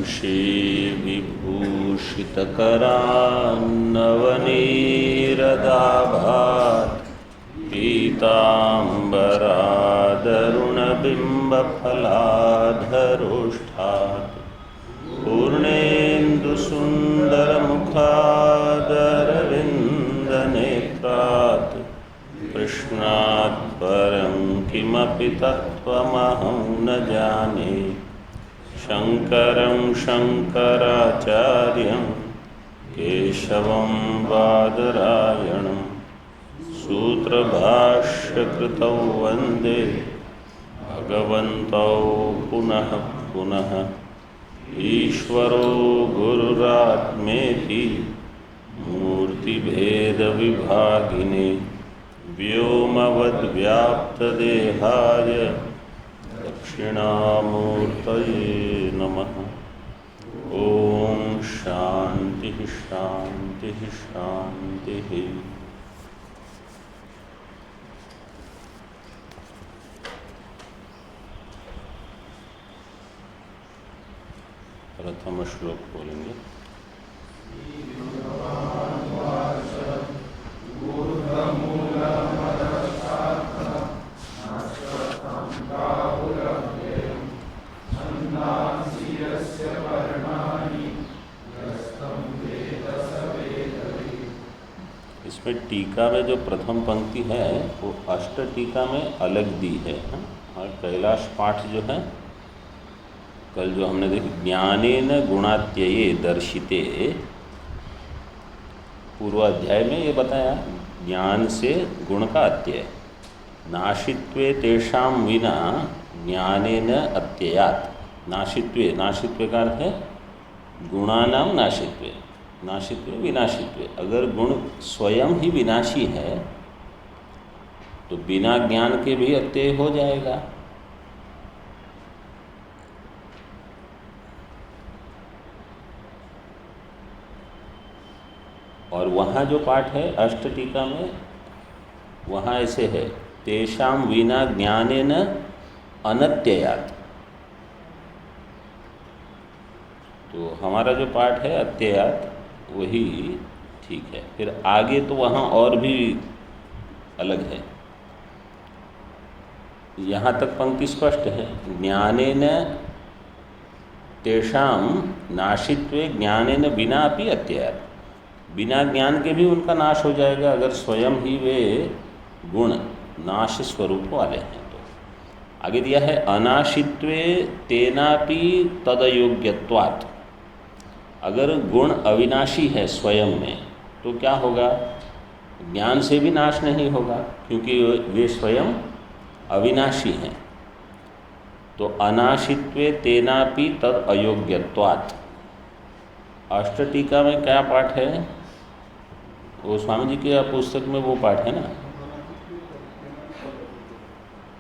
श्रीविभूषितकरान्नवनीरदाभात् पीताम्बरादरुणबिम्बफलाधरोष्ठात् पूर्णेन्दुसुन्दरमुखादरविन्दनेत्रात् कृष्णात् परं किमपि तत्त्वमहं न जाने। शङ्करं शङ्कराचार्यं केशवं बादरायणं सूत्रभाष्यकृतौ वन्दे भगवन्तौ पुनः पुनः। ईश्वरो गुरुरात्मेति मूर्तिभेदविभागिने व्योमवद्व्याप्तदेहाय दक्षिणामूर्तये नमः। ओम शांति शांति शांति। प्रथम श्लोक बोलेंगे। इसमें टीका में जो प्रथम पंक्ति है वो अष्ट टीका में अलग दी है। और कैलाश पाठ जो है कल जो हमने देखी, ज्ञानेन गुणात्यये दर्शिते, पूर्वाध्याय में ये बताया ज्ञान से गुण का अत्यय, नाशित्वे तेषां विना ज्ञानेन अत्ययात्। नाशित्वे, नाशित्वे का अर्थ है गुणानां नाशित्वे, नाशित्वे विनाशित्वे। अगर गुण स्वयं ही विनाशी है तो बिना ज्ञान के भी अत्यय हो जाएगा। और वहाँ जो पाठ है अष्ट टीका में, वहाँ ऐसे है तेषां विना ज्ञानेन अनत्ययात्। तो हमारा जो पाठ है अत्ययात् वही ठीक है। फिर आगे तो वहाँ और भी अलग है। यहाँ तक पंक्ति स्पष्ट है, ज्ञानेन तेषां नाशित्वे ज्ञानेन विना अपि अत्ययात्। बिना ज्ञान के भी उनका नाश हो जाएगा अगर स्वयं ही वे गुण नाश स्वरूप वाले हैं। तो आगे दिया है अनाशित्वे तेनापि तदयोग्यत्वात्। अगर गुण अविनाशी है स्वयं में तो क्या होगा, ज्ञान से भी नाश नहीं होगा क्योंकि वे स्वयं अविनाशी हैं। तो अनाशित्वे तेनापि तद अयोग्यत्वात्। अष्ट टीका में क्या पाठ है, वो स्वामी जी के पुस्तक में वो पाठ है ना,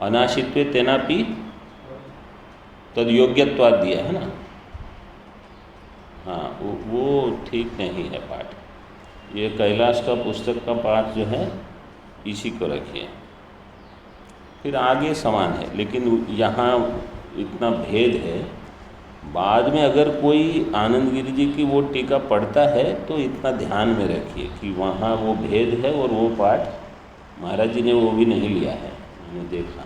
अनाशित्वे तेनापि तद योग्यत्वात् दिया है ना। हाँ, वो ठीक नहीं है पाठ। ये कैलाश का पुस्तक का पाठ जो है इसी को रखिए। फिर आगे समान है लेकिन यहाँ इतना भेद है। बाद में अगर कोई आनंद गिरि जी की वो टीका पढ़ता है तो इतना ध्यान में रखिए कि वहाँ वो भेद है और वो पाठ महाराज जी ने वो भी नहीं लिया है, मैंने देखा।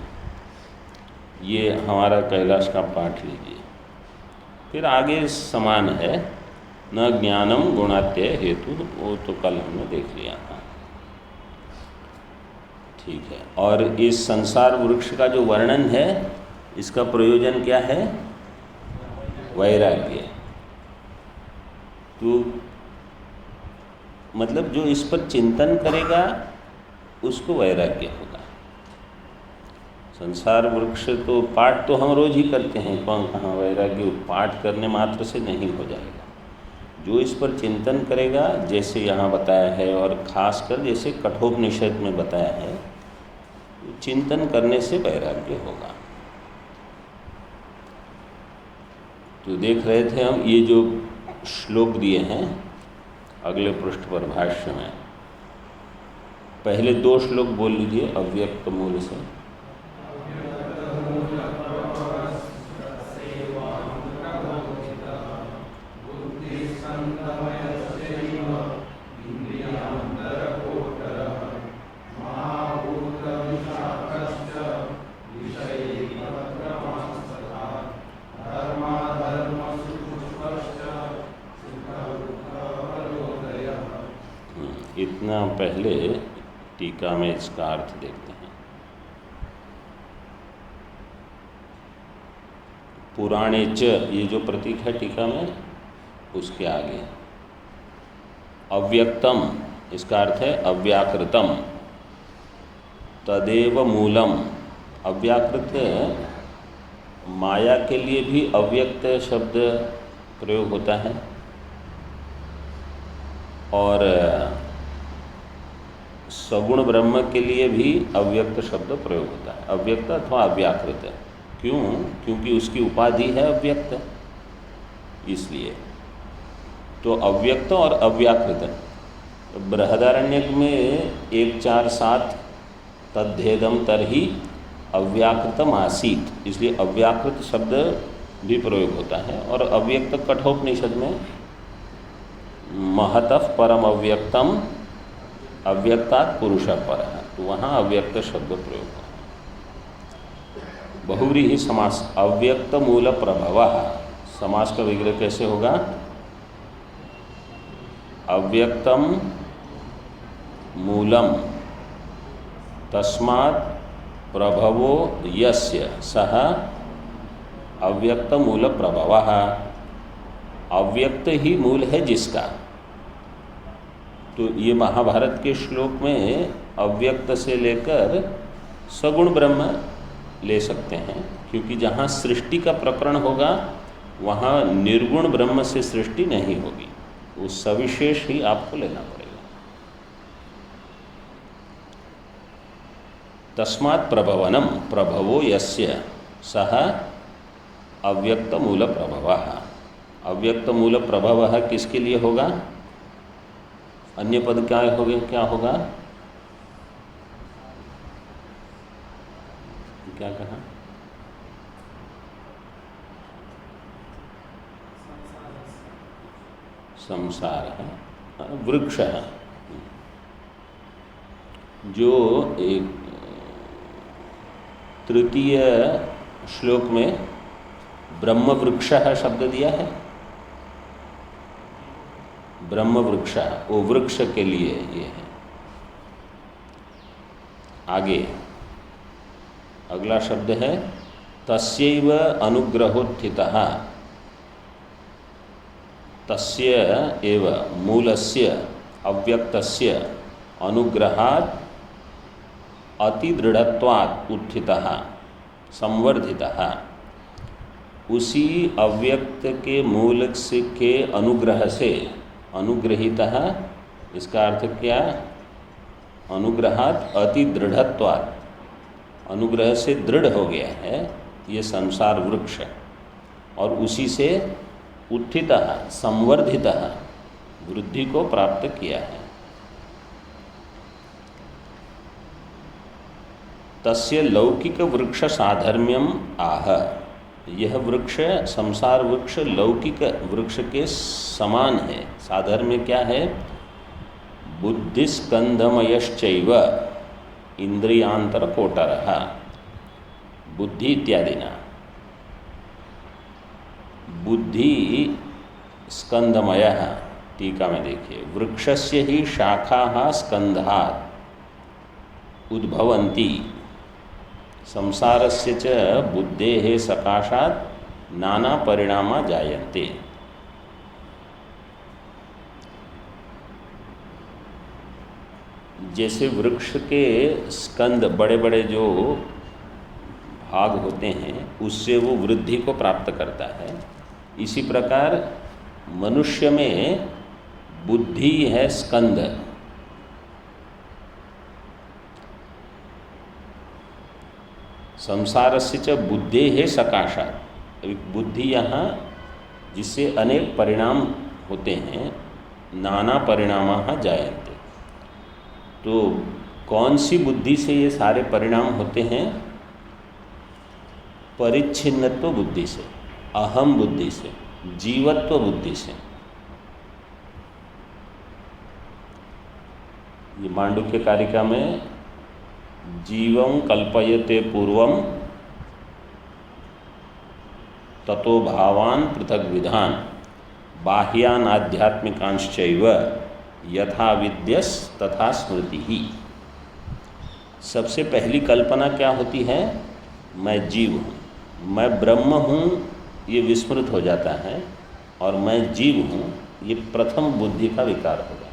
ये हमारा कैलाश का पाठ लीजिए। फिर आगे समान है, न ज्ञानम गुणात्यय हेतु, वो तो कल हमने देख लिया था। ठीक है। और इस संसार वृक्ष का जो वर्णन है इसका प्रयोजन क्या है, वैराग्य। तो मतलब जो इस पर चिंतन करेगा उसको वैराग्य होगा। संसार वृक्ष तो पाठ तो हम रोज ही करते हैं, कौन कहाँ वैराग्य पाठ करने मात्र से नहीं हो जाएगा। जो इस पर चिंतन करेगा, जैसे यहाँ बताया है और खासकर जैसे कठोपनिषद में बताया है, चिंतन करने से वैराग्य होगा। तो देख रहे थे हम ये जो श्लोक दिए हैं अगले पृष्ठ पर भाष्य में। पहले दो श्लोक बोल लीजिए अव्यक्त मूल से। इतना पहले टीका में इसका अर्थ देखते हैं। पुराणे च, ये जो प्रतीक है टीका में, उसके आगे अव्यक्तम, इसका अर्थ है अव्याकृतम। तदेव मूलम, अव्याकृत माया के लिए भी अव्यक्त शब्द प्रयोग होता है और सगुण ब्रह्म के लिए भी अव्यक्त शब्द प्रयोग होता है, अव्यक्त अथवा अव्याकृत। क्यों? क्योंकि उसकी उपाधि है अव्यक्त, इसलिए। तो अव्यक्त और अव्याकृत बृहदारण्यक में 147 तद्धेदम तरहि अव्याकृतम आसीत, इसलिए अव्याकृत शब्द भी प्रयोग होता है। और अव्यक्त कठोपनिषद में महतः परम अव्यक्तम अव्यक्तात् पुरुषः परः, तो वहाँ अव्यक्त शब्द प्रयोग होता है। बहुव्रीहि समास, अव्यक्त मूल प्रभवः, समास का विग्रह कैसे होगा? अव्यक्तम मूलम तस्मात् प्रभवो यस्य सः अव्यक्त मूल प्रभवः, अव्यक्त ही मूल है जिसका। तो ये महाभारत के श्लोक में अव्यक्त से लेकर सगुण ब्रह्म ले सकते हैं, क्योंकि जहाँ सृष्टि का प्रकरण होगा वहाँ निर्गुण ब्रह्म से सृष्टि नहीं होगी, वो सविशेष ही आपको लेना पड़ेगा। तस्मात् प्रभवनम प्रभवो यस्य सः अव्यक्त मूल प्रभवः, अव्यक्त मूल प्रभवः किसके लिए होगा? अन्य पद क्या होगा? क्या कहा? संसार है, वृक्ष है। जो एक तृतीय श्लोक में ब्रह्म वृक्ष शब्द दिया है, ब्रह्म वृक्ष, वो वृक्ष के लिए ये है। आगे अगला शब्द है तस्यैव अनुग्रहोत्थितः, तस्य एव मूलस्य अव्यक्तस्य अनुग्रहात् अतिदृढ़त्वात् उत्थितः संवर्धितः, उसी अव्यक्त के मूल से के अनुग्रह से, अनुग्रहितः इसका अर्थ क्या? अनुग्रहात् अतिदृढ़त्वात्, अनुग्रह से दृढ़ हो गया है ये संसार वृक्ष, और उसी से उत्थितः संवर्धितः वृद्धि को प्राप्त किया है। तस्य लौकिक वृक्ष साधर्म्यम आह, यह वृक्ष संसार वृक्ष लौकिक वृक्ष के समान है। साधर्म्य क्या है? बुद्धिस्कंधमयश्चैव इंद्रियांतर कोटरः, बुद्धि इत्यादिना। बुद्धि स्कंधमयः, टीका में देखिए, वृक्षस्य ही शाखाः स्कंधात् उद्भवन्ति, संसारस्य च बुद्धेः सकाशात् नाना परिणामा जायन्ते। जैसे वृक्ष के स्कंद, बड़े बड़े जो भाग होते हैं, उससे वो वृद्धि को प्राप्त करता है, इसी प्रकार मनुष्य में बुद्धि है स्कंद। संसारस्य च बुद्धेः सकाशात्, बुद्धि यहाँ जिससे अनेक परिणाम होते हैं, नाना परिणामाः जायन्ते। तो कौन सी बुद्धि से ये सारे परिणाम होते हैं? परिच्छिन्नत्व बुद्धि से, अहम बुद्धि से, जीवत्व बुद्धि से। ये मांडुक्य कारिका में जीवं कल्पयते पूर्वम ततो भावान पृथक विधान बाह्यान आध्यात्मिकांश्चैव यथा विद्यस तथा स्मृति ही। सबसे पहली कल्पना क्या होती है? मैं जीव हूँ, मैं ब्रह्म हूँ, ये विस्मृत हो जाता है, और मैं जीव हूँ, ये प्रथम बुद्धि का विकार होगा।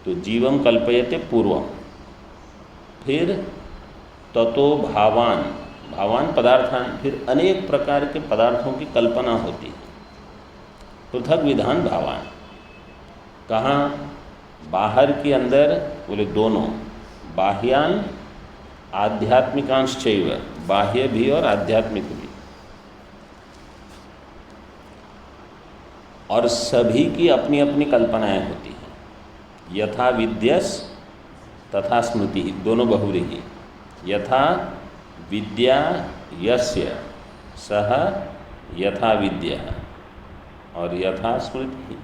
तो जीवम कल्पयते पूर्वम, फिर ततो भावान, भावान पदार्थान, फिर अनेक प्रकार के पदार्थों की कल्पना होती है। पृथक विधान भावान, कहाँ? बाहर की अंदर, बोले दोनों, बाह्यान आध्यात्मिकांश्चैव, बाह्य भी और आध्यात्मिक भी, और सभी की अपनी अपनी कल्पनाएं होती हैं। यथा विद्यस तथा स्मृति, दोनों बहुव्रीहि। यथा विद्या यस्य सह यथा विद्या, और यथा स्मृति।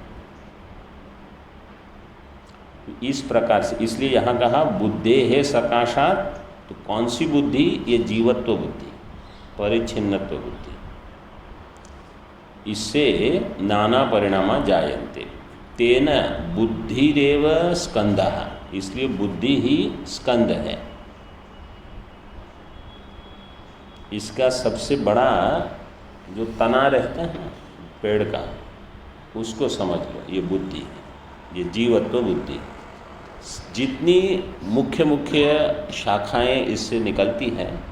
इस प्रकार से, इसलिए यहाँ कहा बुद्धे है सकाशात। तो कौन सी बुद्धि? ये जीवत्व बुद्धि, परिच्छिन्नत्व बुद्धि। इससे नाना परिणामा जायन्ते, तेन बुद्धिरेव स्कंदः, इसलिए बुद्धि ही स्कंद है। इसका सबसे बड़ा जो तना रहता है ना पेड़ का, उसको समझ लो, ये बुद्धि है, ये जीवत्व बुद्धि। जितनी मुख्य मुख्य शाखाएं इससे निकलती हैं,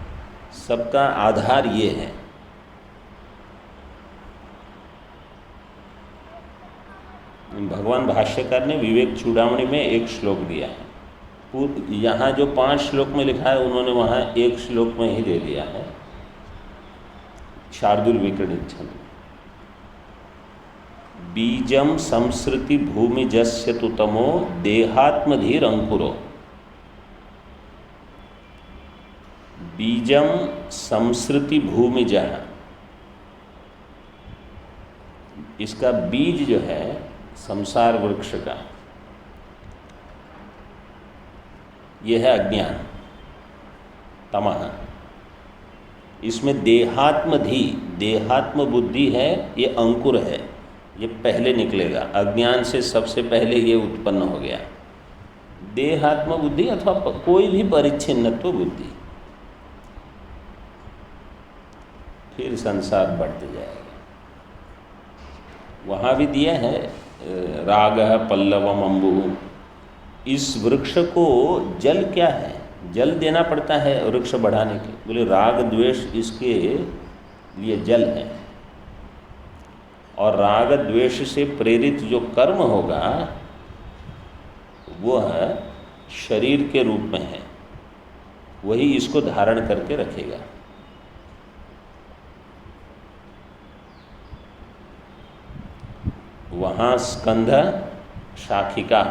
सबका आधार ये है। भगवान भाष्यकार ने विवेक चूड़ामणि में एक श्लोक दिया है। यहाँ जो 5 श्लोक में लिखा है, उन्होंने वहाँ एक श्लोक में ही दे दिया है, शार्दुल विक्रणिच्छन। बीजम संसृति भूमिजस्य तु तमो देहात्मधीर अंकुरो। बीजम संसृति भूमिजः, इसका बीज जो है संसार वृक्ष का, यह है अज्ञान, तमः। इसमें देहात्मधि, देहात्म बुद्धि है, ये अंकुर है, ये पहले निकलेगा। अज्ञान से सबसे पहले ये उत्पन्न हो गया, देहात्म बुद्धि अथवा कोई भी परिच्छिन्नत्व बुद्धि। फिर संसार बढ़ते जाएगा। वहाँ भी दिया है रागः पल्लवम अम्बुः। इस वृक्ष को जल क्या है? जल देना पड़ता है वृक्ष बढ़ाने के। बोले राग द्वेष इसके लिए जल है, और राग द्वेष से प्रेरित जो कर्म होगा वो है शरीर के रूप में है, वही इसको धारण करके रखेगा। वहाँ स्कंध शाखिका,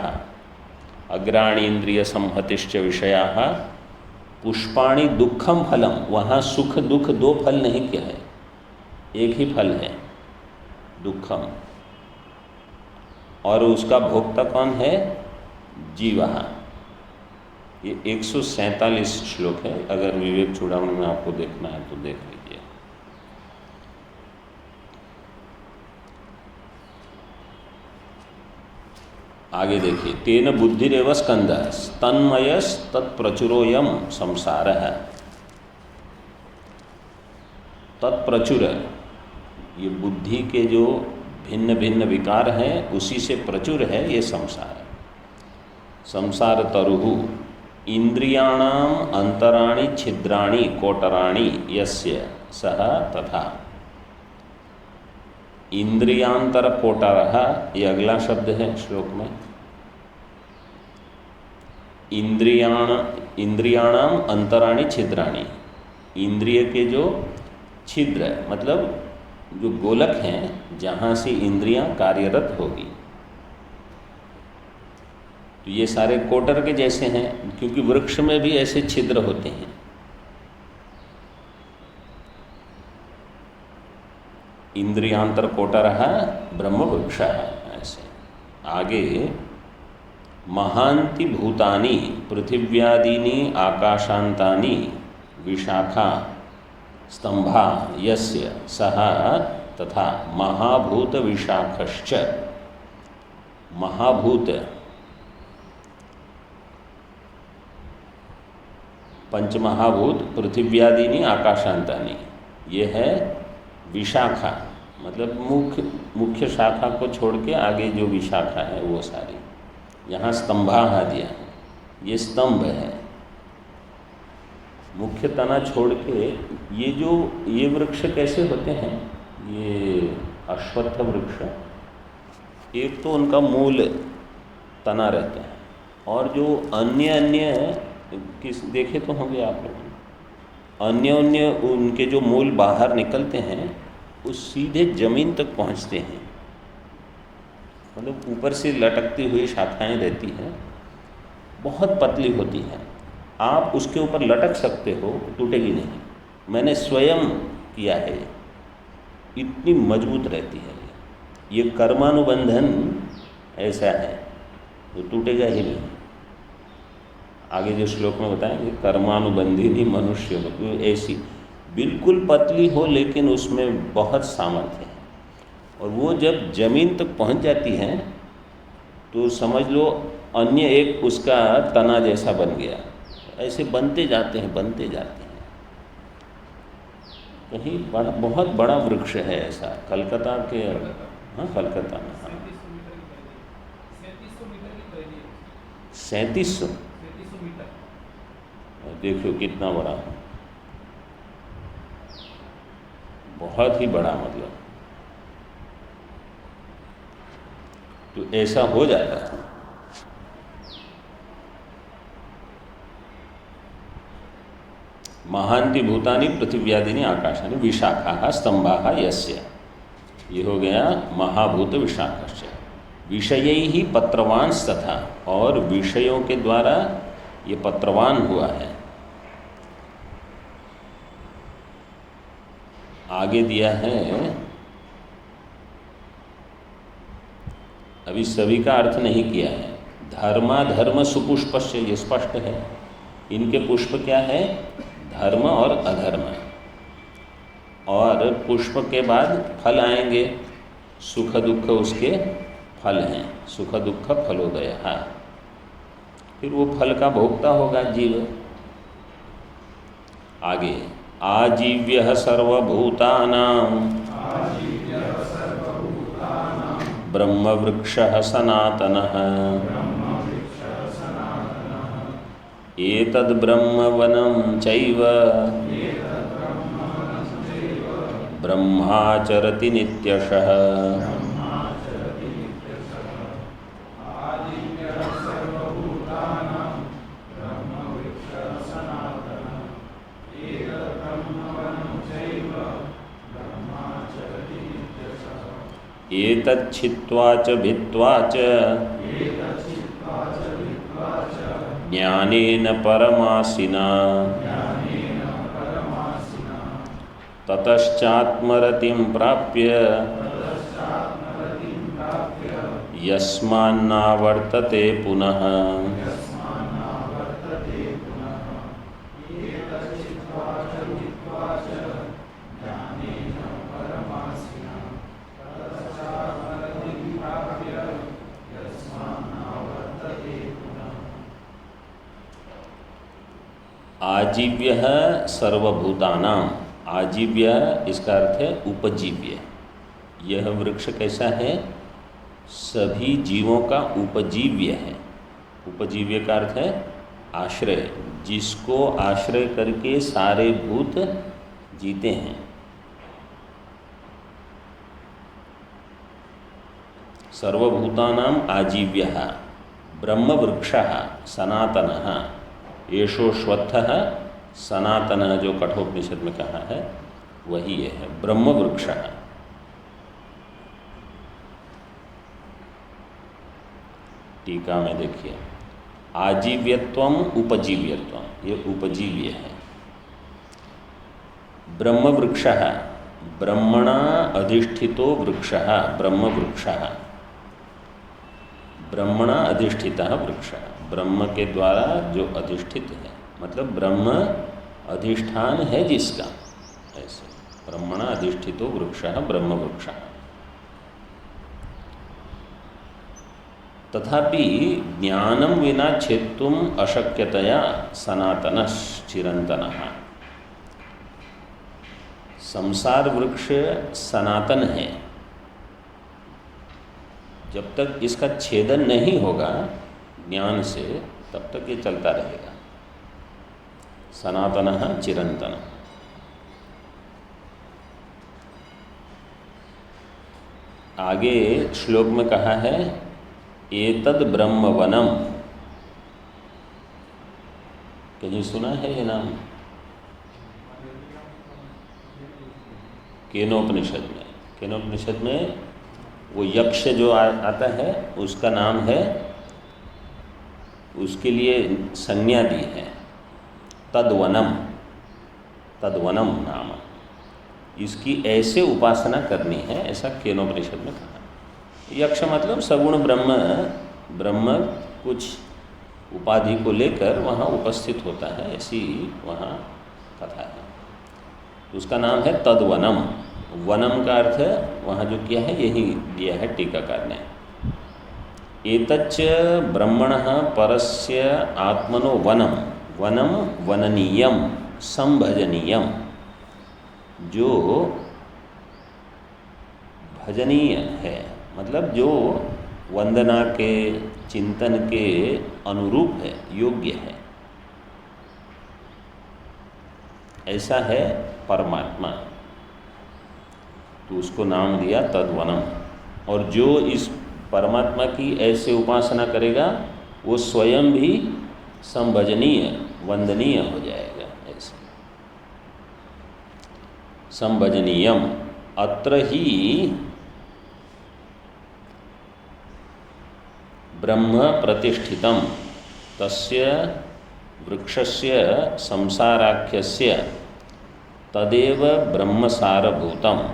अग्राणी इंद्रिय संहतिश्च विषयाः, पुष्पाणि दुखम फलम। वहाँ सुख दुख 2 फल नहीं क्या है, एक ही फल है, दुखम। और उसका भोक्ता कौन है? जीवः। ये 147 श्लोक है। अगर विवेक चूड़ामणि में आपको देखना है तो देख लीजिए। आगे देखिए, तेन बुद्धिरेव स्कंदः तन्मयस् तत्प्रचुरोऽयं संसारः। तत्प्रचुर, ये बुद्धि के जो भिन्न भिन्न विकार हैं उसी से प्रचुर है ये संसार। संसार तरुः इंद्रियाणाम अंतराणि छिद्राणि कोटराणि यस्य सह तथा। इंद्रियांतर कोटरः, ये अगला शब्द है श्लोक में। इंद्रियाणाम अंतराणि छिद्राणि, इंद्रिय के जो छिद्र मतलब जो गोलक हैं जहाँ से इंद्रियां कार्यरत होगी, तो ये सारे कोटर के जैसे हैं, क्योंकि वृक्ष में भी ऐसे छिद्र होते हैं। इंद्रियांतर कोटरः ब्रह्म वृक्षः। ऐसे आगे महांति भूतानि पृथिव्यादीनि आकाशांतानि विशाखा स्तंभा यस्य सह तथा महाभूत विशाखश्च। महाभूत पंचमहाभूत पृथिव्यादीनी आकाशांतानी, ये है विशाखा, मतलब मुख्य शाखा को छोड़ के आगे जो विशाखा है वो सारी। यहाँ स्तंभाः दिया है, ये स्तंभ है। मुख्य तना छोड़ के ये वृक्ष कैसे होते हैं, ये अश्वत्थ वृक्ष, एक तो उनका मूल तना रहता है, और जो अन्य किस देखे तो होंगे आप लोग, अन्य उनके जो मूल बाहर निकलते हैं वो सीधे जमीन तक पहुंचते हैं, मतलब ऊपर से लटकती हुई शाखाएं रहती हैं, बहुत पतली होती हैं। आप उसके ऊपर लटक सकते हो, टूटेगी नहीं। मैंने स्वयं किया है, इतनी मजबूत रहती है ये कर्मानुबंधन ऐसा है, तो टूटेगा ही नहीं। आगे जो श्लोक में बताएंगे, कर्मानुबंधिनी मनुष्य हो, ऐसी बिल्कुल पतली हो लेकिन उसमें बहुत सामर्थ्य है, और वो जब जमीन तक पहुंच जाती है तो समझ लो अन्य एक उसका तना जैसा बन गया। ऐसे बनते जाते हैं। कहीं बड़ा, बहुत बड़ा वृक्ष है ऐसा, कलकत्ता के, हाँ कलकत्ता में, हाँ 3700 देखो कितना बड़ा, बहुत ही बड़ा, मतलब तो ऐसा हो जाता है। महांति भूतानि पृथिव्यादीनि आकाशानि विशाखाः स्तंभाः यस्य, ये हो गया महाभूत विशाखस्य। विषयैहि पत्रवांस तथा, और विषयों के द्वारा ये पत्रवान हुआ है। आगे दिया है, अभी सभी का अर्थ नहीं किया है। धर्माधर्म सुपुष्पस्य, ये स्पष्ट है। इनके पुष्प क्या है, धर्म और अधर्म, और पुष्प के बाद फल आएंगे, सुख दुख उसके फल हैं, सुख दुख फलोदय। हाँ, फिर वो फल का भोक्ता होगा जीव। आगे आजीव्यः सर्वभूतानां ब्रह्मवृक्षः सनातनः एतद् ब्रह्मवनं चैव ब्रह्माचरति नित्यशः। एतच्छित्वा च भित्त्वा च ज्ञानेन परमासिना ततश्चात्मरतिं प्राप्य यस्मान्नावर्तते पुनः। आजीव्य सर्वभूतानां, आजीव्य इसका अर्थ है उपजीव्य। यह वृक्ष कैसा है, सभी जीवों का उपजीव्य है। उपजीव्य का अर्थ है आश्रय, जिसको आश्रय करके सारे भूत जीते हैं। सर्वभूतानां आजीव्यः ब्रह्मवृक्षः सनातनः येषोश्वत्थः सनातनः, जो कठोपनिषद में कहा है वही ये है ब्रह्मवृक्षः। टीका में देखिए, आजीव्यत्वम उपजीव्यत्वम, ये उपजीव्य है। ब्रह्मवृक्षः ब्रह्मणा अधिष्ठितो वृक्षः ब्रह्मवृक्षः, ब्रह्मणा अधिष्ठितः वृक्षः, ब्रह्म के द्वारा जो अधिष्ठित है, मतलब ब्रह्म अधिष्ठान है जिसका, ऐसे ब्रह्मणा अधिष्ठितो वृक्षः ब्रह्मवृक्षः। तथापि ज्ञानम विना छेत्तुम अशक्यतया सनातनः चिरंतनः। संसार वृक्ष सनातन है, जब तक इसका छेदन नहीं होगा ज्ञान से तब तक ये चलता रहेगा। सनातनः चिरंतनः। आगे श्लोक में कहा है एतद् ब्रह्मवनम। कहीं सुना है ये नाम? केनोपनिषद में। केनोपनिषद में वो यक्ष जो आता है उसका नाम है, उसके लिए संज्ञा दी है तद्वनम। तद्वनम नाम, इसकी ऐसे उपासना करनी है, ऐसा केनोपनिषद में कहा। यक्ष मतलब सगुण ब्रह्म। ब्रह्म कुछ उपाधि को लेकर वहाँ उपस्थित होता है, ऐसी वहाँ कथा है। उसका नाम है तद्वनम। वनम का अर्थ वहाँ जो किया है यही दिया है टीकाकार ने। एतच्च ब्रह्मणः परस्य आत्मनो वनम। वनम वननीयम संभजनीयम, जो भजनीय है, मतलब जो वंदना के चिंतन के अनुरूप है, योग्य है, ऐसा है परमात्मा। तो उसको नाम दिया तद्वनम। और जो इस परमात्मा की ऐसे उपासना करेगा वो स्वयं भी संभजनीय, वंदनीय हो जाएगा। ऐसे संभजनीयम। अत्र ही ब्रह्म प्रतिष्ठितम तस्य वृक्षस्य संसाराख्यस्य तदेव ब्रह्मसारभूतम।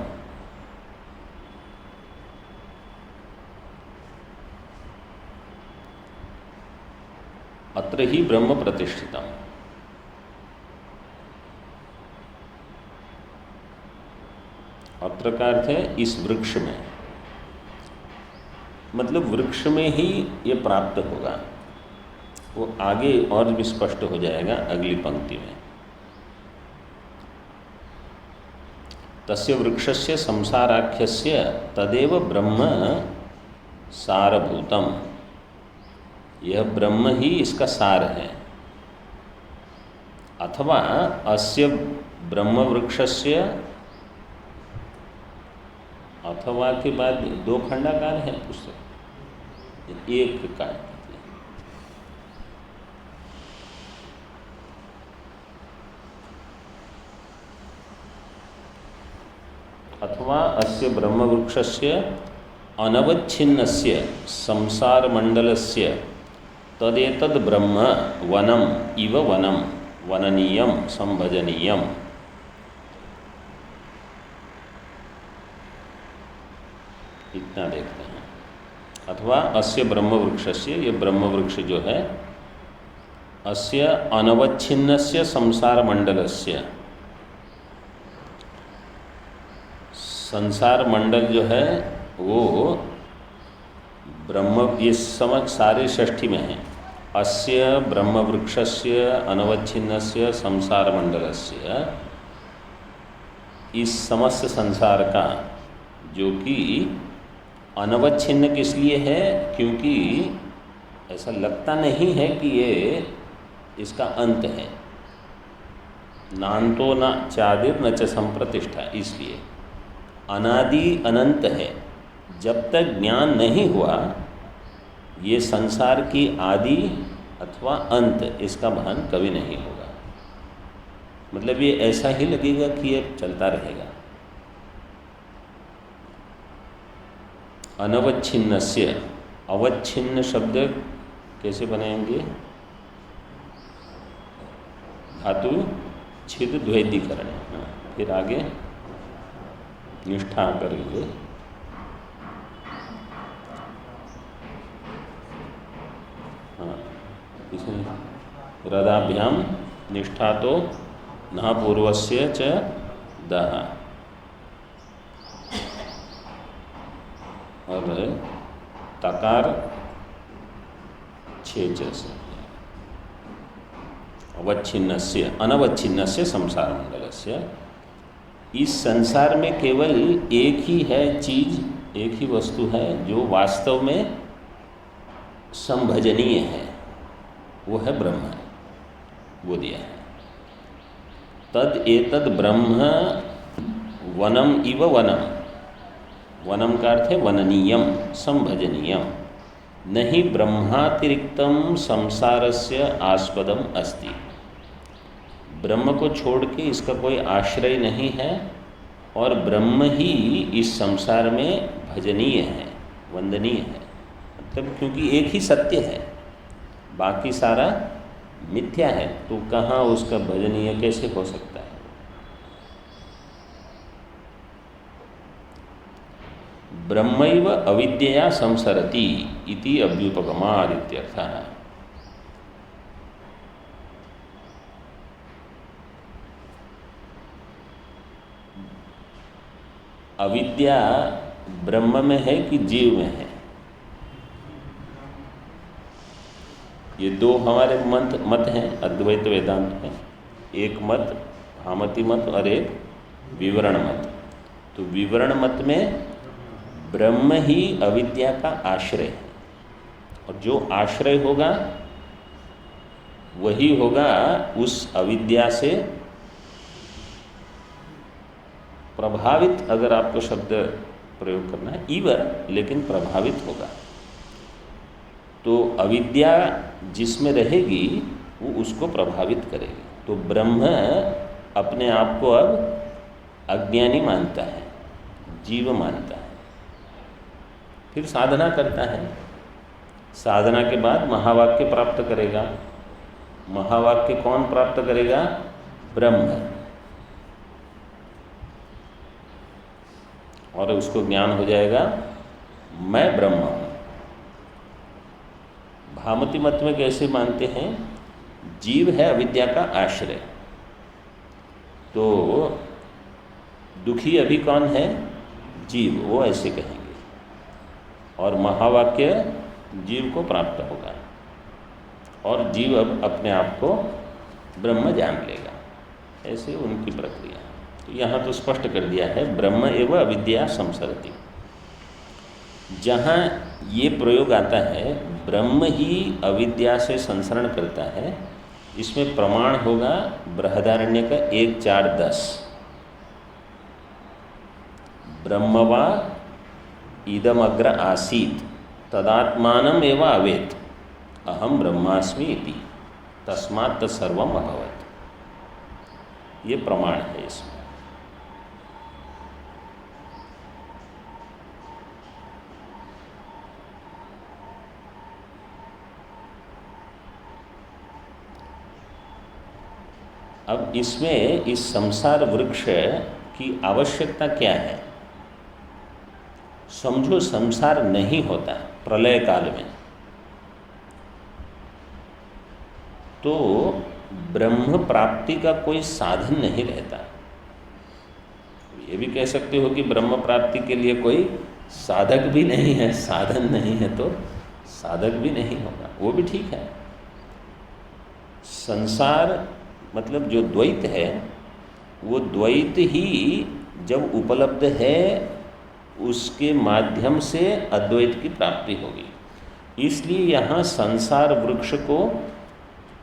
अत्र ही ब्रह्म प्रतिष्ठितम। अत्र का अर्थ है इस वृक्ष में, मतलब वृक्ष में ही ये प्राप्त होगा। वो आगे और भी स्पष्ट हो जाएगा अगली पंक्ति में। तस्य वृक्षस्य संसाराख्यस्य तदेव ब्रह्म सारभूतम। यह ब्रह्म ही इसका सार है। अथवा अस्य ब्रह्म वृक्षस्य, अथवा के बाद दो खंडाकार है पुस्तक, एक का अथवा अस्य ब्रह्मवृक्षस्य अनवच्छिन्नस्य संसारमण्डलस्य तदेतद् ब्रह्म वनम इव वनम वननीयम संभजनीयम। इतना देखते हैं। अथवा अस्य ब्रह्मवृक्षस्य, ये ब्रह्मवृक्ष जो है, अस्य अनवच्छिन्नस्य संसारमण्डलस्य, संसार मंडल जो है वो ब्रह्म, ये समझ सारे षष्ठी में है। अस्य ब्रह्मवृक्षस्य अनवच्छिन्नस्य संसार मंडलस्य, इस समस्त संसार का, जो कि अनवच्छिन्न किस लिए है? क्योंकि ऐसा लगता नहीं है कि ये इसका अंत है। नान्तो न चादिर न च संप्रतिष्ठा, इसलिए अनादि अनंत है। जब तक ज्ञान नहीं हुआ ये संसार की आदि अथवा अंत, इसका भान कभी नहीं होगा। मतलब ये ऐसा ही लगेगा कि ये चलता रहेगा। अनवच्छिन्नस्य, अवच्छिन्न शब्द कैसे बनाएंगे? धातु छिद द्वैतीकरण। फिर आगे निष्ठा करेंगे। हाँ, इसमें रदाभ्याम निष्ठा तो न पूर्वस्य च दः, और तकार छेच से अवच्छिन्नस्य अनवच्छिन्नस्य संसार मंडलस्य। इस संसार में केवल एक ही है चीज, एक ही वस्तु है जो वास्तव में संभजनीय है, वो है ब्रह्म, वो दिया है। तद एतद ब्रह्म वनम इव वनम, वनम का अर्थ है वननीयम संभजनीयम, नहीं ब्रह्मातिरिक्तम संसारस्य आस्पदम अस्ति। ब्रह्म को छोड़ के इसका कोई आश्रय नहीं है और ब्रह्म ही इस संसार में भजनीय है, वंदनीय है। मतलब क्योंकि एक ही सत्य है, बाकी सारा मिथ्या है, तो कहाँ उसका भजनीय कैसे हो सकता है। ब्रह्मैव अविद्यया संसरति इति अभ्युपगमात् इत्यर्थः। अविद्या ब्रह्म में है कि जीव में है, ये दो हमारे मत हैं अद्वैत वेदांत में। एक मत भामती मत और एक विवरण मत। तो विवरण मत में ब्रह्म ही अविद्या का आश्रय है, और जो आश्रय होगा वही होगा उस अविद्या से प्रभावित, अगर आपको शब्द प्रयोग करना है इव, लेकिन प्रभावित होगा। तो अविद्या जिसमें रहेगी वो उसको प्रभावित करेगी। तो ब्रह्म अपने आप को अब अज्ञानी मानता है, जीव मानता है, फिर साधना करता है। साधना के बाद महावाक्य प्राप्त करेगा। महावाक्य कौन प्राप्त करेगा? ब्रह्म। और उसको ज्ञान हो जाएगा मैं ब्रह्म हूँ। भामती मत में कैसे मानते हैं? जीव है अविद्या का आश्रय, तो दुखी अभी कौन है? जीव, वो ऐसे कहेंगे। और महावाक्य जीव को प्राप्त होगा और जीव अब अपने आप को ब्रह्म जान लेगा। ऐसे उनकी प्रक्रिया। तो यहाँ तो स्पष्ट कर दिया है ब्रह्म एवं अविद्या संसरति। जहाँ ये प्रयोग आता है ब्रह्म ही अविद्या से संसरण करता है, इसमें प्रमाण होगा बृहदारण्य का 1:4-10। ब्रह्मवा इदमग्र आसीत तदात्मानम एव अवेत अहम ब्रह्मास्मि इति तस्मात् तत्सर्वम अभवत्। ये प्रमाण है इसमें। अब इसमें इस संसार वृक्ष की आवश्यकता क्या है? समझो संसार नहीं होता प्रलय काल में, तो ब्रह्म प्राप्ति का कोई साधन नहीं रहता। ये भी कह सकते हो कि ब्रह्म प्राप्ति के लिए कोई साधक भी नहीं है, साधन नहीं है तो साधक भी नहीं होगा, वो भी ठीक है। संसार मतलब जो द्वैत है, वो द्वैत ही जब उपलब्ध है उसके माध्यम से अद्वैत की प्राप्ति होगी। इसलिए यहाँ संसार वृक्ष को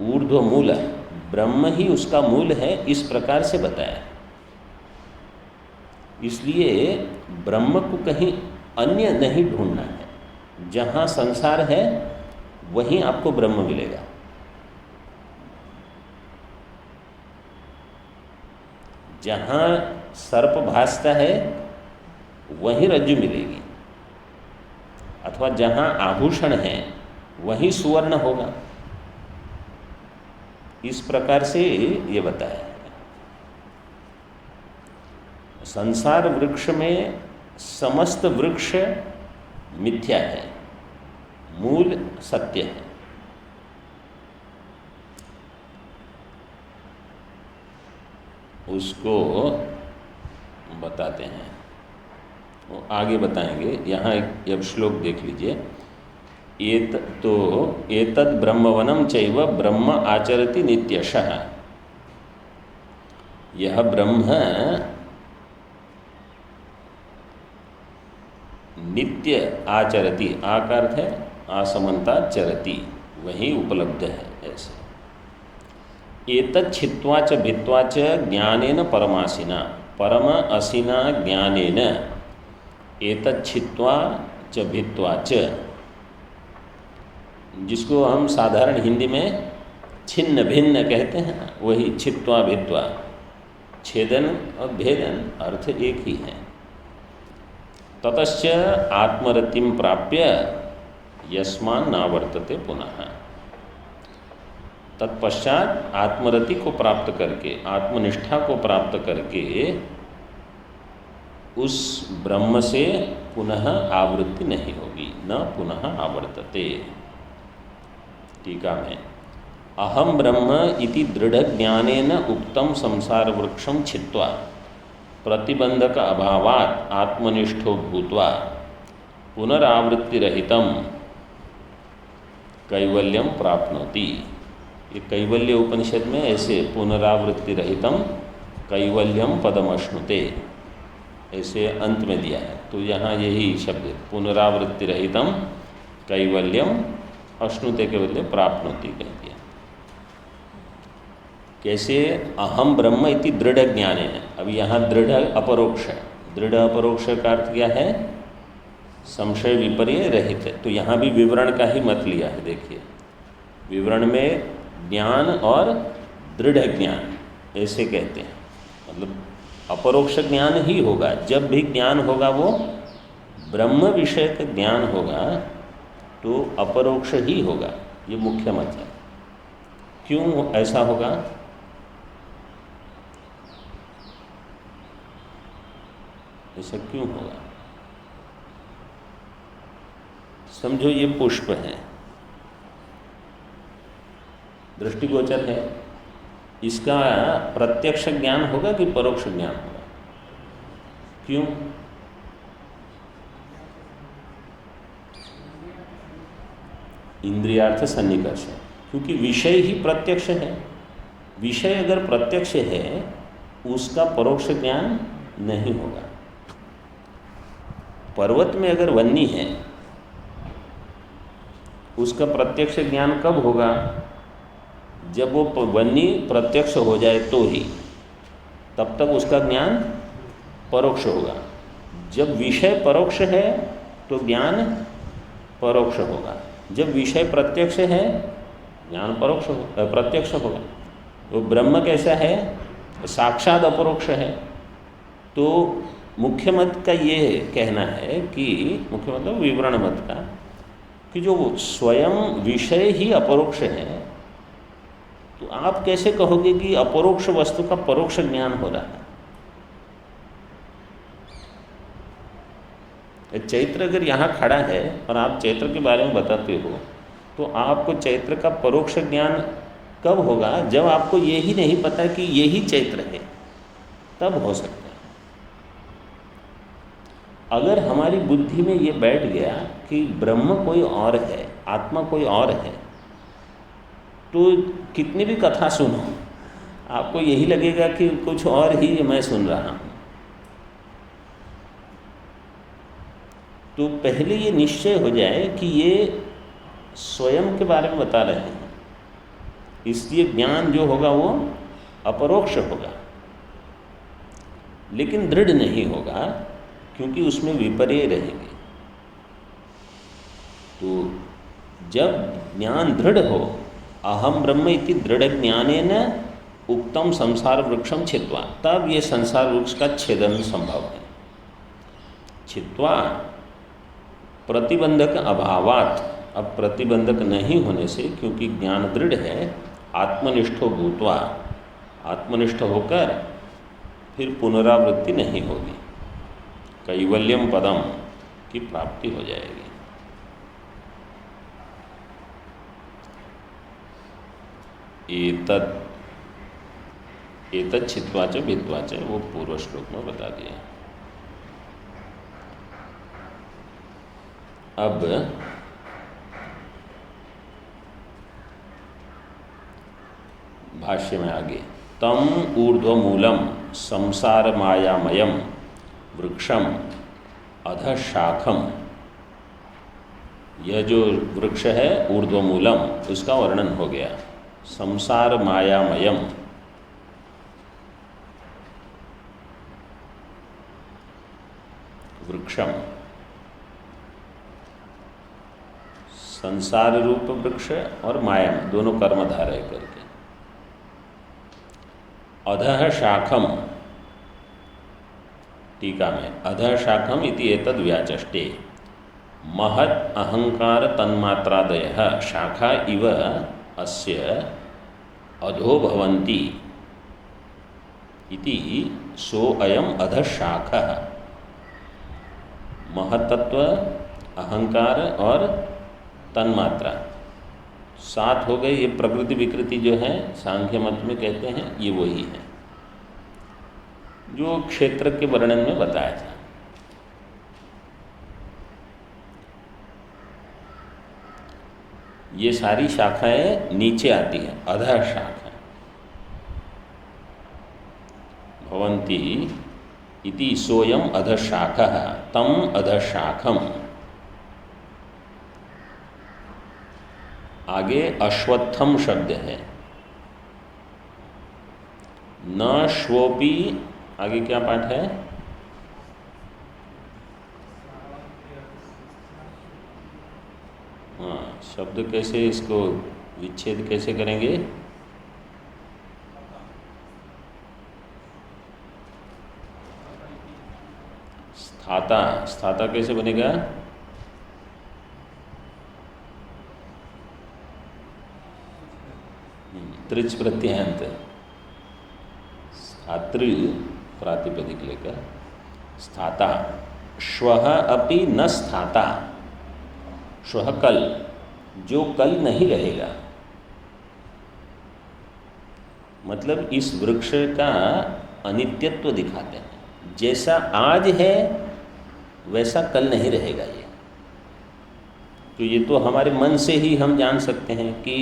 ऊर्ध्व मूल है, ब्रह्म ही उसका मूल है, इस प्रकार से बताया। इसलिए ब्रह्म को कहीं अन्य नहीं ढूंढना है। जहाँ संसार है वहीं आपको ब्रह्म मिलेगा। जहाँ सर्प भासता है वहीं रज्जु मिलेगी, अथवा जहाँ आभूषण है वहीं सुवर्ण होगा। इस प्रकार से ये बताया है। संसार वृक्ष में समस्त वृक्ष मिथ्या है, मूल सत्य है। उसको बताते हैं, वो आगे बताएंगे। यहाँ एक अब श्लोक देख लीजिए। तो एतद् ब्रह्मवनं चैव ब्रह्म आचरति नित्यशः। यह ब्रह्म नित्य आचरति, आकार है आसमंता चरति, वही उपलब्ध है। ऐसे एतत् छित्त्वा च भित्त्वा च ज्ञानेन परमासिना, परम असिना ज्ञानेन, एतत् छित्त्वा च भित्त्वा च, जिसको हम साधारण हिंदी में छिन्न भिन्न कहते हैं, वही छित्त्वा भित्त्वा, छेदन और भेदन अर्थ एक ही है। ततश्च आत्मरतिम प्राप्य यस्मान् नावर्तते पुनः, तत्पश्चात आत्मरति को प्राप्त करके, आत्मनिष्ठा को प्राप्त करके उस ब्रह्म से पुनः आवृत्ति नहीं होगी, न पुनः आवर्तते। टीका में अहम ब्रह्म इति दृढ़ ज्ञानेन उक्तम संसार वृक्षम छित्त्वा प्रतिबंधक अभावात् आत्मनिष्ठो भूत्वा पुनरावृत्तिरहितम कैवल्यम प्राप्नोति। ये कैवल्य उपनिषद में ऐसे पुनरावृत्तिरहितम कैवल्यम पदमश्नुते ऐसे अंत में दिया है। तो यहाँ यही शब्द पुनरावृत्तिरहितम कैवल्यम अश्नुते के बदले प्राप्नोति कह दिया। कैसे? अहम ब्रह्म इति दृढ़ ज्ञान है। अब यहाँ दृढ़ अपरोक्ष है। दृढ़ अपरोक्ष का अर्थ क्या है? संशय विपर्य रहित है। तो यहाँ भी विवरण का ही मत लिया है। देखिए, विवरण में ज्ञान और दृढ़ ज्ञान ऐसे कहते हैं, मतलब अपरोक्ष ज्ञान ही होगा। जब भी ज्ञान होगा वो ब्रह्म विषय का ज्ञान होगा तो अपरोक्ष ही होगा, ये मुख्य मत है। क्यों ऐसा होगा? ऐसा क्यों होगा? समझो ये पुष्प है, दृष्टिगोचर है, इसका प्रत्यक्ष ज्ञान होगा कि परोक्ष ज्ञान होगा? क्यों? इंद्रियार्थ सन्निकर्ष, क्योंकि विषय ही प्रत्यक्ष है। विषय अगर प्रत्यक्ष है उसका परोक्ष ज्ञान नहीं होगा। पर्वत में अगर वन्नी है उसका प्रत्यक्ष ज्ञान कब होगा? जब वो वन्नी प्रत्यक्ष हो जाए तो ही, तब तक उसका ज्ञान परोक्ष होगा। जब विषय परोक्ष है तो ज्ञान परोक्ष होगा। जब विषय प्रत्यक्ष है ज्ञान प्रत्यक्ष होगा। तो ब्रह्म कैसा है? साक्षात अपरोक्ष है। तो मुख्य मत का ये कहना है कि, मुख्य मतलब विवरण मत का, कि जो स्वयं विषय ही अपरोक्ष है, तो आप कैसे कहोगे कि अपरोक्ष वस्तु का परोक्ष ज्ञान हो रहा है? चैत्र अगर यहाँ खड़ा है और आप चैत्र के बारे में बताते हो तो आपको चैत्र का परोक्ष ज्ञान कब होगा? जब आपको ये ही नहीं पता कि यही चैत्र है, तब हो सकता है। अगर हमारी बुद्धि में ये बैठ गया कि ब्रह्म कोई और है, आत्मा कोई और है, तो कितनी भी कथा सुनो आपको यही लगेगा कि कुछ और ही मैं सुन रहा हूँ। तो पहले ये निश्चय हो जाए कि ये स्वयं के बारे में बता रहे हैं, इसलिए ज्ञान जो होगा वो अपरोक्ष होगा, लेकिन दृढ़ नहीं होगा क्योंकि उसमें विपर्य रहेंगे। तो जब ज्ञान दृढ़ हो, अहम ब्रह्म इति दृढ़ ज्ञानेन उक्तम संसार वृक्षम छित्त्वा, तब ये संसार वृक्ष का छेदन संभव है। छित्त्वा प्रतिबंधक अभावात, अब प्रतिबंधक नहीं होने से, क्योंकि ज्ञान दृढ़ है, आत्मनिष्ठो भूत्वा, आत्मनिष्ठ होकर फिर पुनरावृत्ति नहीं होगी, कैवल्यम पदम की प्राप्ति हो जाएगी। एतत् छित्त्वा च भित्त्वा च, वो पूर्व श्लोक में बता दिया। अब भाष्य में आगे, तम ऊर्ध्वमूलम संसार मायामयम वृक्षम अधशाखम, यह जो वृक्ष है ऊर्ध्वमूलम, उसका वर्णन हो गया। संसार मायामयम, वृक्षम, संसार रूप वृक्ष और मायाम दोनों कर्मधारय करके। अधः शाखम, टीका में, अधः शाखम इति एतद् व्याचष्टे महत् अहंकार तन्मात्रादयः शाखा इव अस्य अधो भवन्ति इति सो अयम अधः शाखः। महत्त्व, अहंकार और तन्मात्रा सात हो गए। ये प्रकृति विकृति जो है सांख्य मत में कहते हैं, ये वही है जो क्षेत्र के वर्णन में बताया था। ये सारी शाखाएं नीचे आती हैं, अधः शाखा भवन्ति इति सोयम अधः शाखः तम अधः शाखम। आगे अश्वत्थम शब्द है, न श्वोपि, आगे क्या पाठ है? हाँ, शब्द कैसे, इसको विच्छेद कैसे करेंगे? स्थाता, स्थाता कैसे बनेगा? त्रिच प्रत्ययांत, स्थातृ प्रातिपदिक लेकर स्थाता। श्वः अपि न स्थाता, श्वः कल, जो कल नहीं रहेगा। मतलब इस वृक्ष का अनित्यत्व दिखाते हैं, जैसा आज है वैसा कल नहीं रहेगा। ये तो हमारे मन से ही हम जान सकते हैं कि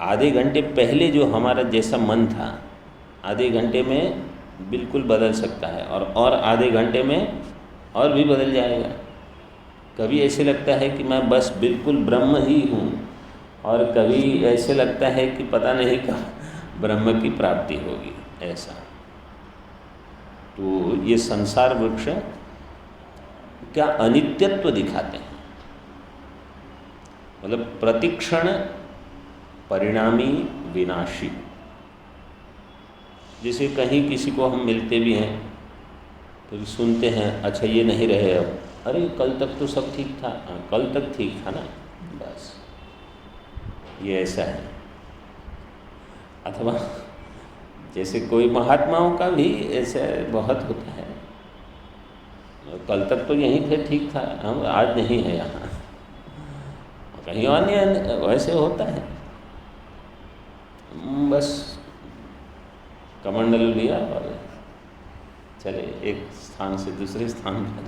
आधे घंटे पहले जो हमारा जैसा मन था, आधे घंटे में बिल्कुल बदल सकता है, और आधे घंटे में और भी बदल जाएगा। कभी ऐसे लगता है कि मैं बस बिल्कुल ब्रह्म ही हूँ, और कभी ऐसे लगता है कि पता नहीं कब ब्रह्म की प्राप्ति होगी। ऐसा तो ये संसार वृक्ष क्या अनित्यत्व दिखाते हैं। मतलब प्रतिक्षण परिणामी विनाशी। जैसे कहीं किसी को हम मिलते भी हैं तो सुनते हैं, अच्छा ये नहीं रहे अब, अरे कल तक तो सब ठीक था। कल तक ठीक था ना, बस ये ऐसा है। अथवा जैसे कोई महात्माओं का भी ऐसा बहुत होता है, कल तक तो यहीं थे, ठीक था, हम आज नहीं है यहाँ, कहीं अन्य वैसे होता है। बस कमंडल लिया और चले एक स्थान से दूसरे स्थान पर।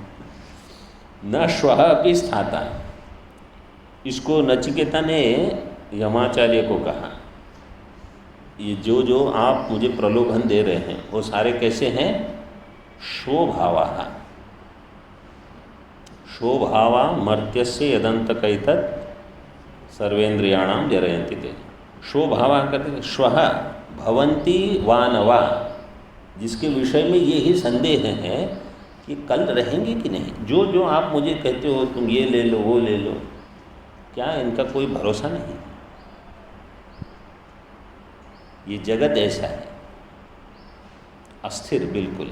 न श्वः अपि स्थाता, इसको नचिकेता ने यमाचार्य को कहा, ये जो आप मुझे प्रलोभन दे रहे हैं वो सारे कैसे हैं? शोभावा, शोभावा मर्त्यस्य यदंतकैतत् सर्वेन्द्रियाणाम जरयन्ति ते। शोभावा करते श्वः भवन्ति वा न वा, जिसके विषय में ये ही संदेह है कि कल रहेंगे कि नहीं। जो आप मुझे कहते हो तुम ये ले लो वो ले लो, क्या इनका कोई भरोसा नहीं। ये जगत ऐसा है, अस्थिर बिल्कुल।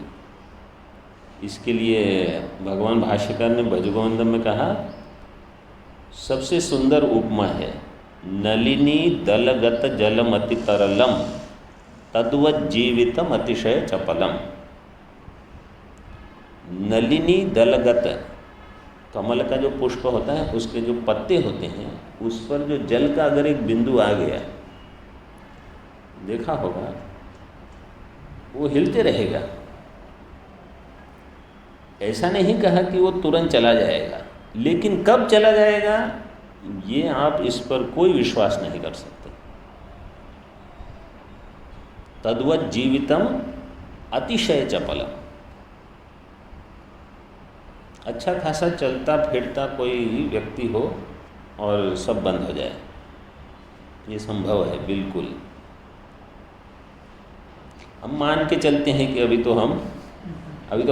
इसके लिए भगवान भाष्यकार ने भजगोविंदम में कहा, सबसे सुंदर उपमा है, नलिनी दलगत जलमति तरलम तद्वत जीवितम अतिशय चपलम। नलिनी दलगत, कमल का जो पुष्प होता है उसके जो पत्ते होते हैं उस पर जो जल का अगर एक बिंदु आ गया, देखा होगा, वो हिलते रहेगा। ऐसा नहीं कहा कि वो तुरंत चला जाएगा, लेकिन कब चला जाएगा ये आप इस पर कोई विश्वास नहीं कर सकते। तद्वत जीवितम अतिशय चपलम। अच्छा खासा चलता फिरता कोई व्यक्ति हो और सब बंद हो जाए, ये संभव है बिल्कुल। हम मान के चलते हैं कि अभी तो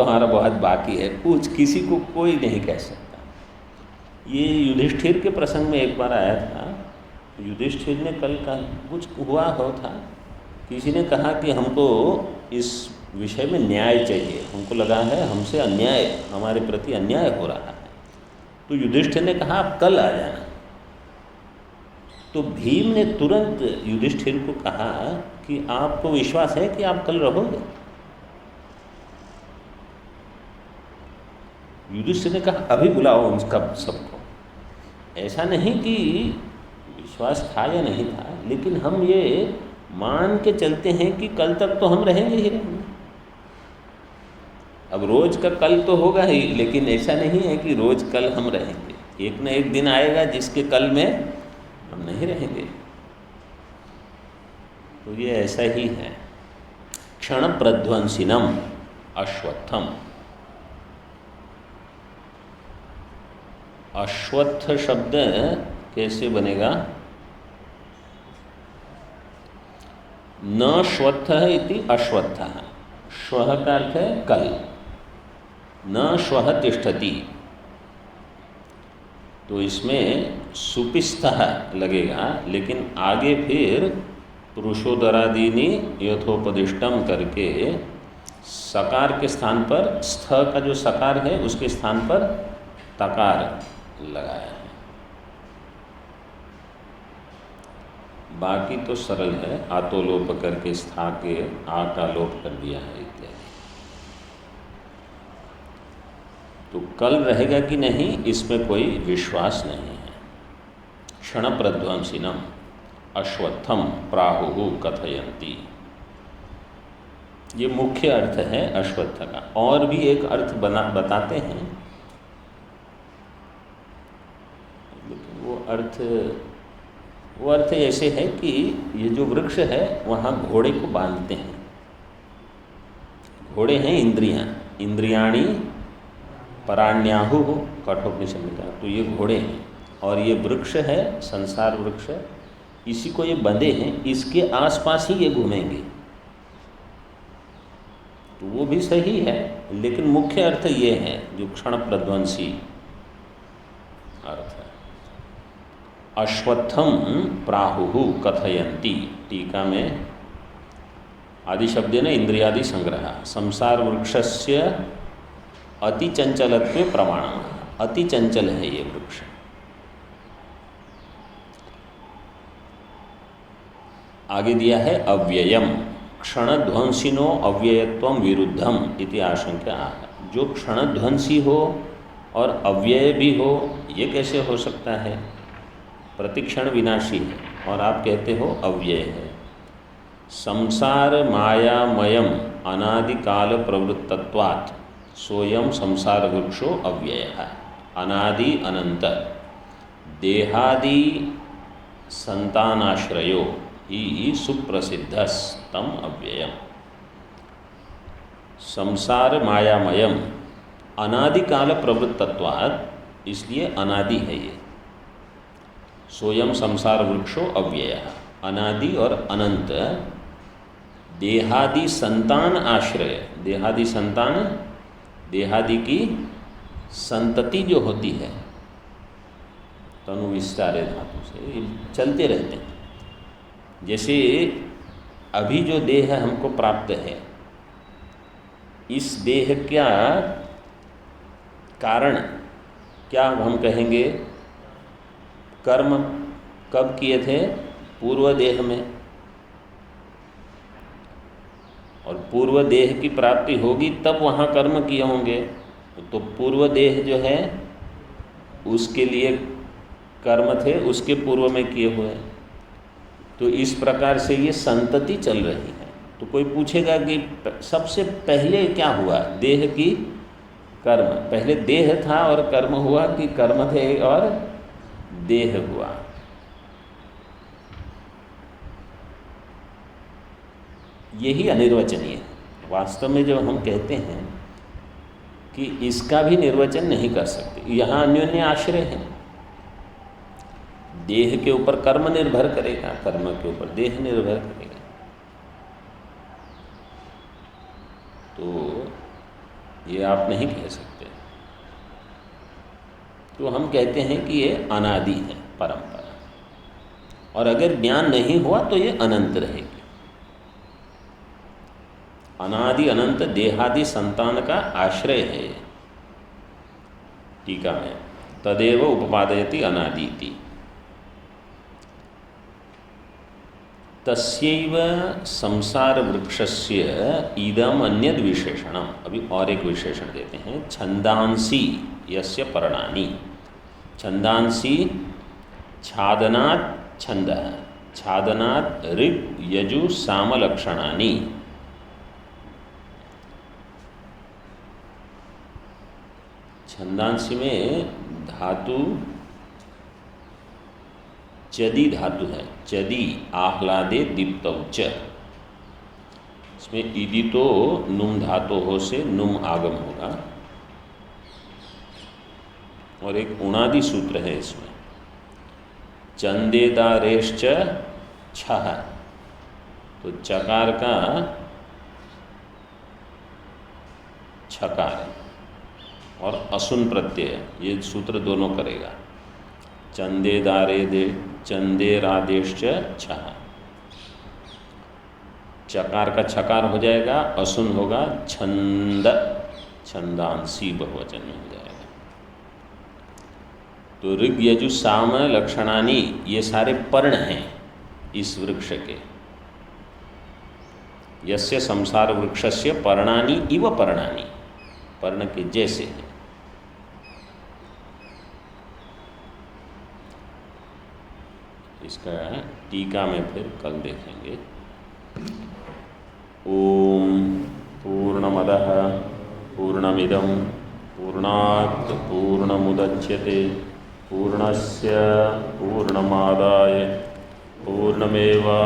हमारा बहुत बाकी है, कुछ किसी को कोई नहीं कह सकता। ये युधिष्ठिर के प्रसंग में एक बार आया था। युधिष्ठिर ने कल का कुछ हुआ हो था, किसी ने कहा कि हमको इस विषय में न्याय चाहिए, हमको लगा है हमसे अन्याय, हमारे प्रति अन्याय हो रहा है। तो युधिष्ठिर ने कहा आप कल आ जाना। तो भीम ने तुरंत युधिष्ठिर को कहा कि आपको विश्वास है कि आप कल रहोगे? युधिष्ठिर ने कहा अभी बुलाओ उनका सबको। ऐसा नहीं कि विश्वास था या नहीं था, लेकिन हम ये मान के चलते हैं कि कल तक तो हम रहेंगे ही रहेंगे। अब रोज का कल तो होगा ही, लेकिन ऐसा नहीं है कि रोज कल हम रहेंगे। एक न एक दिन आएगा जिसके कल में हम नहीं रहेंगे। तो ये ऐसा ही है। क्षण प्रध्वंसिनम अश्वत्थम। अश्वत्थ शब्द कैसे बनेगा? न श्वत्थ इति अश्वत्थः। श्वः का अर्थ है कल। न श्वः तिष्ठति, तो इसमें सुपिस्थः लगेगा, लेकिन आगे फिर पुरुषोदरादीनि यथोपदिष्टम करके सकार के स्थान पर, स्थ का जो सकार है उसके स्थान पर तकार लगाया है। बाकी तो सरल है, आतोलोप करके स्था के आ का लोप कर दिया है इत्यादि। तो कल रहेगा कि नहीं इसमें कोई विश्वास नहीं है। क्षण प्रध्वंसिनम अश्वत्थम प्राहुः कथयन्ति, ये मुख्य अर्थ है अश्वत्थ का। और भी एक अर्थ बताते हैं, लेकिन वो अर्थ ऐसे है कि ये जो वृक्ष है वहाँ घोड़े को बांधते हैं। घोड़े हैं इंद्रियां, इंद्रियाणी पराण्याहुः कठोपनिषद में कहा। तो ये घोड़े हैं और ये वृक्ष है, संसार वृक्ष, इसी को ये बंधे हैं, इसके आसपास ही ये घूमेंगे। तो वो भी सही है, लेकिन मुख्य अर्थ ये है जो क्षण प्रध्वंसी अर्थ है। अश्वत्थम प्राहुः कथयन्ति, टीका में आदि शब्देन इंद्रियादि संग्रह, संसार वृक्षस्य अति चंचलत्वे प्रमाणम्। अति चंचल है ये वृक्ष। आगे दिया है अव्ययम, क्षणध्वंसिनो अव्ययत्वं विरुद्धम इति आशंका। जो क्षणध्वंसी हो और अव्यय भी हो, ये कैसे हो सकता है? प्रतिक्षण विनाशी है और आप कहते हो अव्यय है। संसार मायामयम अनादिकाल प्रवृत्तत्वात् सोयम संसार वृक्षो अव्ययः। अनादि अनंत देहादि संतानाश्रयो ही सुप्रसिद्धस्तम अव्ययम। संसार मायामयम अनादिकाल प्रवृत्तत्वात्, इसलिए अनादि है ये। सोयम संसार वृक्षो अव्ययः, अनादि और अनंत। देहादि संतान आश्रय, देहादि संतान, देहादि की संतति जो होती है, तनु विस्तारे धातु से चलते रहते हैं। जैसे अभी जो देह हमको प्राप्त है, इस देह का कारण क्या हम कहेंगे? कर्म कब किए थे? पूर्व देह में। और पूर्व देह की प्राप्ति होगी तब वहाँ कर्म किए होंगे। तो पूर्व देह जो है उसके लिए कर्म थे, उसके पूर्व में किए हुए। तो इस प्रकार से ये संतति चल रही है। तो कोई पूछेगा कि सबसे पहले क्या हुआ? देह की कर्म, पहले देह था और कर्म हुआ कि कर्म थे और देह हुआ? यही अनिर्वचनीय है। वास्तव में जब हम कहते हैं कि इसका भी निर्वचन नहीं कर सकते, यहाँ अन्योन्य आश्रय है। देह के ऊपर कर्म निर्भर करेगा, कर्म के ऊपर देह निर्भर करेगा। तो ये आप नहीं कह सकते। तो हम कहते हैं कि ये अनादि है परंपरा, और अगर ज्ञान नहीं हुआ तो ये अनंत रहेगी। अनादि अनंत देहादि संतान का आश्रय है। टीका में तदेव उपपादयति अनादिति। तस्यैव संसार वृक्षस्य इदम अन्यद विशेषणम। अभी और एक विशेषण देते हैं, छंदांसी यस्य पर्णानि। छंदांसी छादनात् छंदः, छादनात् ऋक् यजु साम लक्षणानि। छंदांसी में धातु चदी धातु है। चदी आह्लादे दीप्तौ च। इसमें इदि तो नुम धातु हो से नुम आगम होगा, और एक उणादि सूत्र है इसमें। चंदेदारेश्च छः, तो चकार का छकार है और असुन प्रत्यय, ये सूत्र दोनों करेगा। चंदेदारे दे चंदेरादेश्च छः, चकार का छकार हो जाएगा, असुन होगा, छंद छंदांसी बहुवचन में हो जाएगा। तो ऋग यजु साम लक्षणानि ये सारे पर्ण हैं इस वृक्ष के। यस्य संसार वृक्षस्य पर्णानि इव पर्णानि, पर्ण के जैसे हैं। इसका टीका में फिर कल देखेंगे। ओम पूर्णमदः पूर्णमिदं पूर्णात् पूर्णमुदच्यते पूर्णस्य पूर्णमादाय पूर्णमेवावशिष्यते।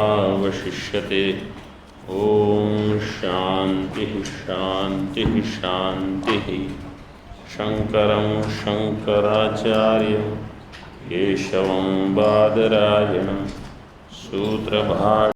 ओम शांति शांति शांति। शंकरं शंकराचार्यं केशवं बादरायणं सूत्रभाष्यं